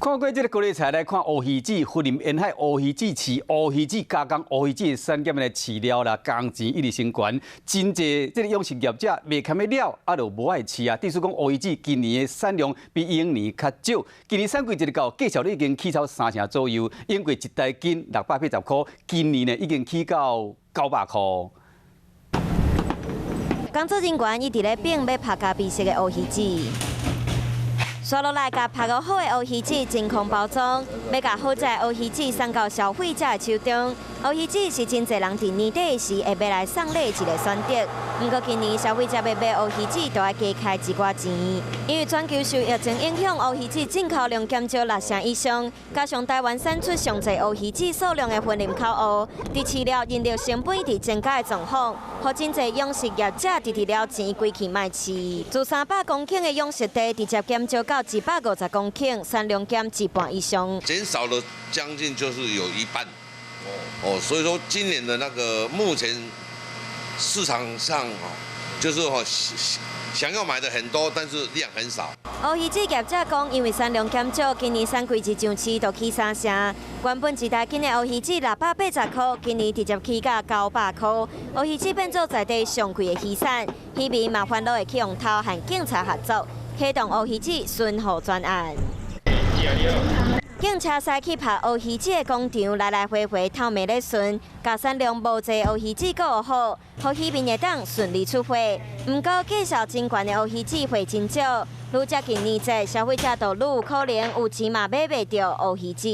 看过这个高丽菜来看乌鱼子、福林沿海乌鱼子饲乌鱼子加工乌鱼子的产业的饲料啦，工钱一直升悬，真济这个养殖业者袂堪要了，就无爱饲啊。据说讲乌鱼子今年的产量比往年较少，今年产季一个到价效率已经起超3成左右，因为一台斤680块，今年呢已经起到900块。工作人员伊伫咧并要拍咖啡色的乌鱼子。 刷落来，甲拍个好的乌鱼子真空包装，要甲好食的乌鱼子送到消费者的手中。乌鱼子是真侪人伫年底时会买来送礼一个选择。不过今年消费者要买乌鱼子，都要加开一寡钱，因为全球受疫情影响，乌鱼子进口量减少6成以上，加上台湾产出上侪乌鱼子数量的分林口乌，伫饲料、人力成本伫增加的状况，互真侪养殖业者直直了钱归去卖饲。自300公顷的养殖地直接减少到150公顷，产量减一半以上，减少了将近就是有一半。哦，所以说今年的那个目前市场上就是想要买的很多，但是量很少。乌鱼子业者讲，因为产量减少，今年产季一上市就起3成。原本一台斤的乌鱼子680块，今年直接起到900块。乌鱼子变做在地上贵的渔产，希望麻烦都会去用头和警察合作，启动乌鱼子巡护专案。警车驶去拍乌鱼子的工厂，来来回回透明咧巡，甲产量无济乌鱼子顾好，互渔民会当顺利出货。不过价销真悬的乌鱼子会真少，愈接近年节，消费者就愈有可能有钱嘛买袂到乌鱼子。